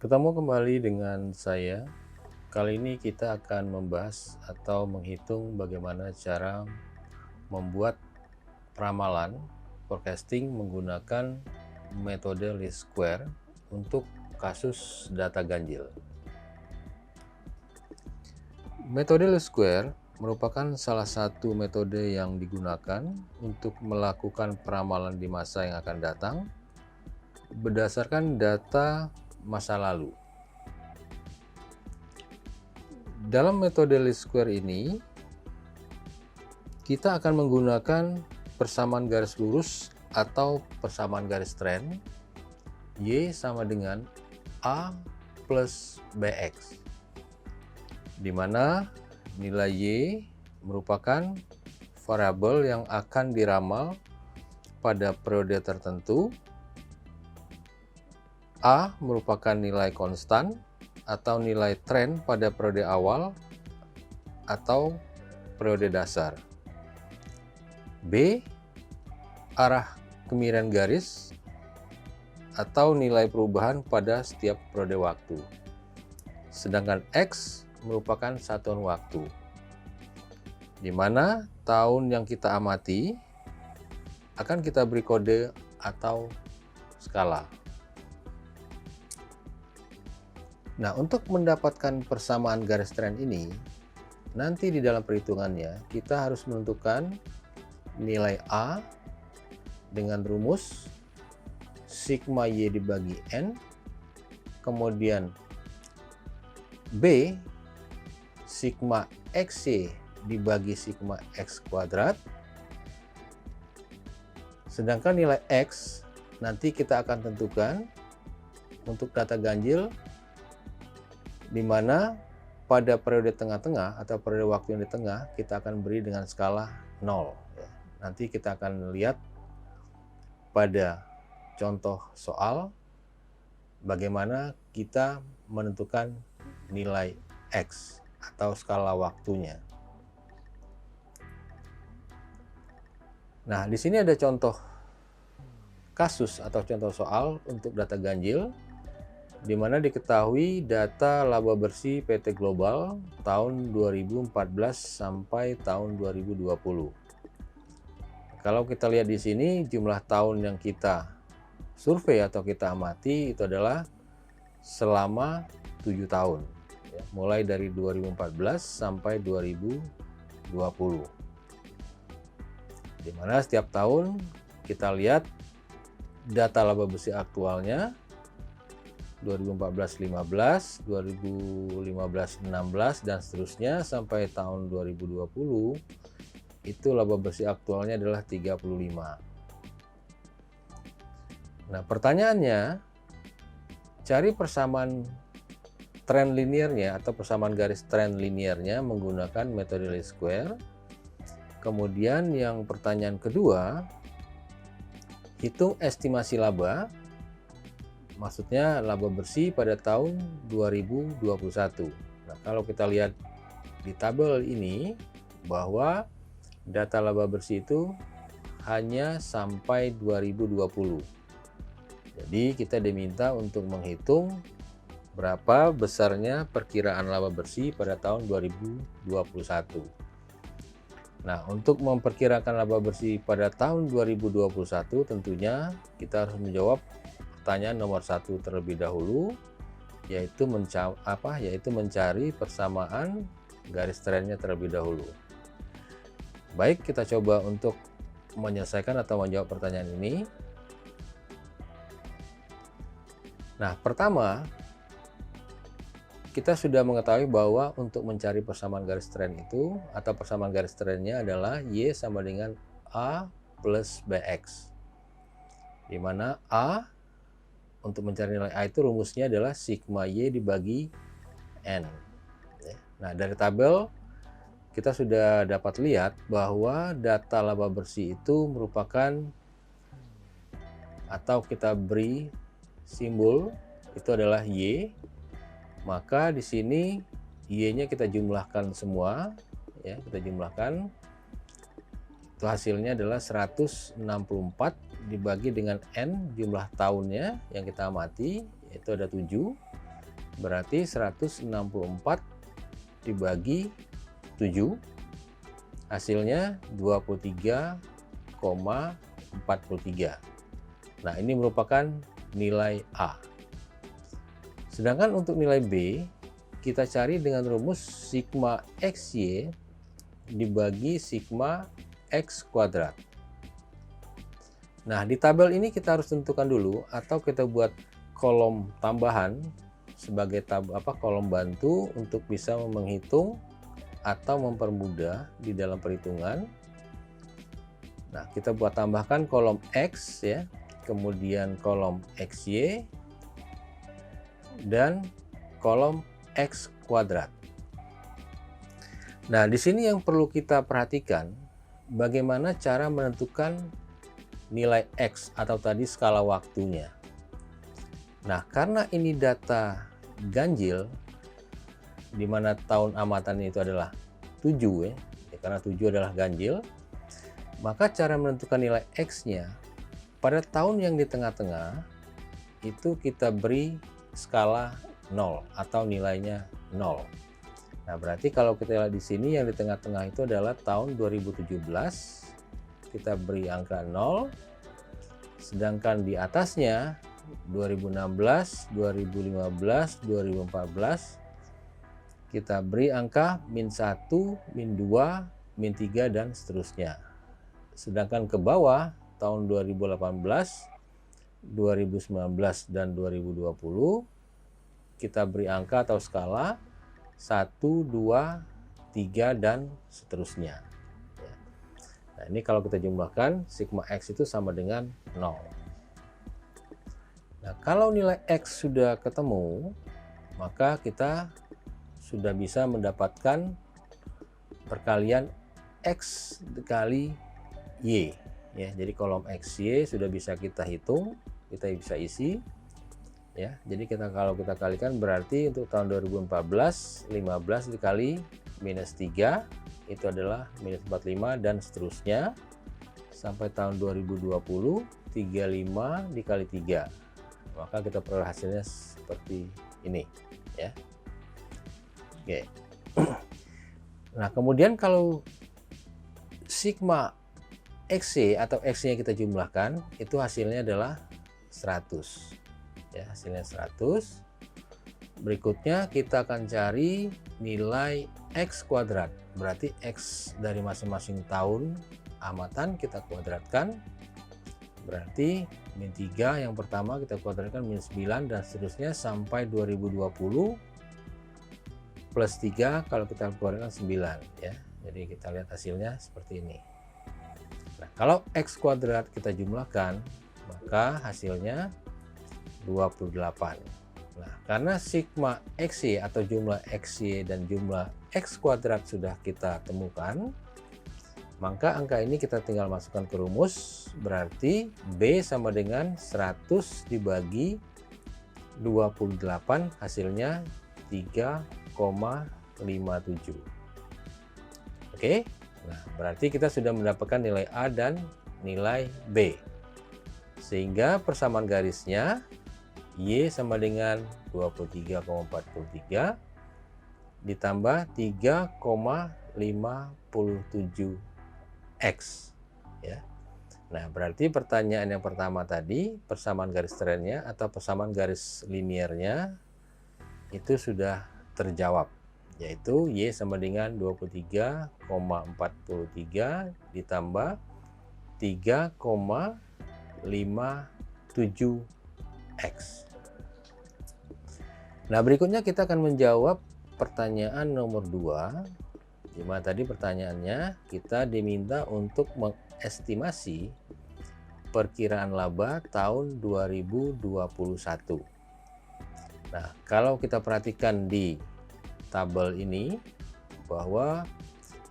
Ketemu kembali dengan saya. Kali ini kita akan membahas atau menghitung bagaimana cara membuat ramalan forecasting menggunakan metode least square untuk kasus data ganjil. Metode least square merupakan salah satu metode yang digunakan untuk melakukan peramalan di masa yang akan datang berdasarkan data masa lalu. Dalam metode least square ini, kita akan menggunakan persamaan garis lurus atau persamaan garis tren Y sama dengan A plus BX, di mana nilai Y merupakan variabel yang akan diramal pada periode tertentu, A merupakan nilai konstan atau nilai tren pada periode awal atau periode dasar. B, arah kemiringan garis atau nilai perubahan pada setiap periode waktu. Sedangkan X merupakan satuan waktu, di mana tahun yang kita amati akan kita beri kode atau skala. Nah, untuk mendapatkan persamaan garis tren ini, nanti di dalam perhitungannya kita harus menentukan nilai A dengan rumus sigma Y dibagi N, kemudian B sigma XY dibagi sigma X kuadrat, sedangkan nilai X nanti kita akan tentukan untuk data ganjil, di mana pada periode tengah-tengah atau periode waktu yang di tengah kita akan beri dengan skala 0. Nanti kita akan lihat pada contoh soal bagaimana kita menentukan nilai X atau skala waktunya. Nah, di sini ada contoh kasus atau contoh soal untuk data ganjil, di mana diketahui data laba bersih PT Global tahun 2014 sampai tahun 2020. Kalau kita lihat di sini, jumlah tahun yang kita survei atau kita amati itu adalah selama 7 tahun, ya, mulai dari 2014 sampai 2020. Di mana setiap tahun kita lihat data laba bersih aktualnya 2014-15, 2015-16, dan seterusnya sampai tahun 2020, itu laba bersih aktualnya adalah 35. Nah, pertanyaannya, cari persamaan tren linearnya atau persamaan garis tren linearnya menggunakan metode least square. Kemudian yang pertanyaan kedua, hitung estimasi laba. Maksudnya laba bersih pada tahun 2021. Nah, kalau kita lihat di tabel ini bahwa data laba bersih itu hanya sampai 2020. Jadi kita diminta untuk menghitung berapa besarnya perkiraan laba bersih pada tahun 2021. Nah, untuk memperkirakan laba bersih pada tahun 2021 tentunya kita harus menjawab pertanyaan nomor 1 terlebih dahulu, yaitu mencari persamaan garis trennya terlebih dahulu. Baik, kita coba untuk menyelesaikan atau menjawab pertanyaan ini. Nah, pertama, kita sudah mengetahui bahwa untuk mencari persamaan garis tren itu atau persamaan garis trennya adalah Y sama dengan A plus BX, di mana A untuk mencari nilai A itu rumusnya adalah sigma Y dibagi N. Nah, dari tabel kita sudah dapat lihat bahwa data laba bersih itu merupakan, atau kita beri simbol itu adalah Y. Maka di sini Y-nya kita jumlahkan semua, ya, kita jumlahkan. Itu hasilnya adalah 164 dibagi dengan N jumlah tahunnya yang kita amati, yaitu ada 7. berarti 164 dibagi 7, hasilnya 23,43. Nah, ini merupakan nilai A. Sedangkan untuk nilai B, kita cari dengan rumus sigma XY dibagi sigma X kuadrat. Nah, di tabel ini kita harus tentukan dulu atau kita buat kolom tambahan sebagai kolom bantu untuk bisa menghitung atau mempermudah di dalam perhitungan. Nah, kita buat tambahkan kolom X ya, kemudian kolom XY dan kolom X kuadrat. Nah, di sini yang perlu kita perhatikan bagaimana cara menentukan nilai X atau tadi skala waktunya. Nah, karena ini data ganjil di mana tahun amatannya itu adalah 7 ya, karena 7 adalah ganjil, maka cara menentukan nilai X-nya pada tahun yang di tengah-tengah itu kita beri skala 0 atau nilainya 0. Nah, berarti kalau kita lihat di sini yang di tengah-tengah itu adalah tahun 2017, kita beri angka 0, sedangkan di atasnya 2016, 2015, 2014 kita beri angka -1, -2, -3 dan seterusnya. Sedangkan ke bawah tahun 2018, 2019 dan 2020 kita beri angka atau skala 1, 2, 3 dan seterusnya. Nah, ini kalau kita jumlahkan sigma X itu sama dengan 0. Nah, kalau nilai X sudah ketemu, maka kita sudah bisa mendapatkan perkalian X dikali Y ya. Jadi kolom XY sudah bisa kita hitung, kita bisa isi ya. Jadi kalau kita kalikan berarti untuk tahun 2014 15 dikali -3 itu adalah -45 dan seterusnya sampai tahun 2020 35 dikali 3. Maka kita peroleh hasilnya seperti ini ya. Oke. Nah, kemudian kalau sigma XY atau X-nya kita jumlahkan, itu hasilnya adalah 100. Ya, hasilnya 100. Berikutnya kita akan cari nilai X kuadrat. Berarti X dari masing-masing tahun amatan kita kuadratkan. Berarti -3 yang pertama kita kuadratkan -9 dan seterusnya sampai 2020 plus 3 kalau kita keluarkan 9 ya. Jadi kita lihat hasilnya seperti ini. Nah, kalau X kuadrat kita jumlahkan maka hasilnya 28. Nah, karena sigma XY atau jumlah XY dan jumlah X kuadrat sudah kita temukan, maka angka ini kita tinggal masukkan ke rumus, berarti B sama dengan 100 dibagi 28 hasilnya 3,57. Oke, nah berarti kita sudah mendapatkan nilai A dan nilai B. Sehingga persamaan garisnya Y sama dengan 23,43 ditambah 3,57 X ya. Nah, berarti pertanyaan yang pertama tadi, persamaan garis trennya atau persamaan garis liniernya itu sudah terjawab, yaitu Y sama dengan 23,43 ditambah 3,57 X. Nah, berikutnya kita akan menjawab pertanyaan nomor 2. Di mana tadi pertanyaannya kita diminta untuk mengestimasi perkiraan laba tahun 2021. Nah, kalau kita perhatikan di tabel ini bahwa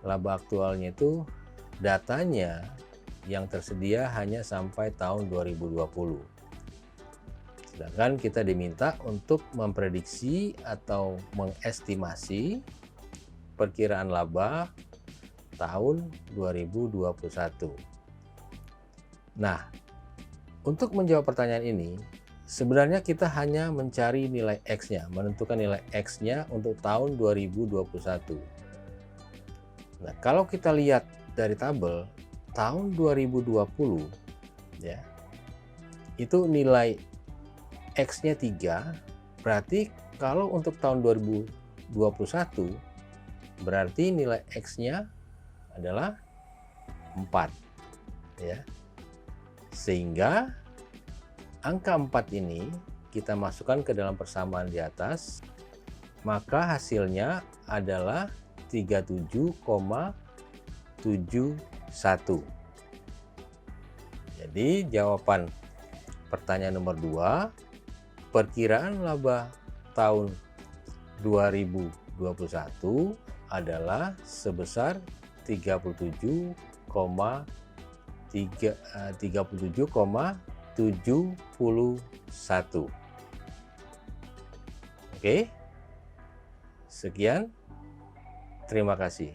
laba aktualnya itu datanya yang tersedia hanya sampai tahun 2020. Sedangkan kita diminta untuk memprediksi atau mengestimasi perkiraan laba tahun 2021. Nah, untuk menjawab pertanyaan ini, Sebenarnya kita hanya mencari nilai X-nya, menentukan nilai X-nya untuk tahun 2021. Nah, kalau kita lihat dari tabel tahun 2020 ya, itu nilai X-nya 3, berarti kalau untuk tahun 2021 berarti nilai X-nya adalah 4 ya. Sehingga angka 4 ini kita masukkan ke dalam persamaan di atas, maka hasilnya adalah 37,71. Jadi jawaban pertanyaan nomor 2, perkiraan laba tahun 2021 adalah sebesar 37,71. Oke, sekian. Terima kasih.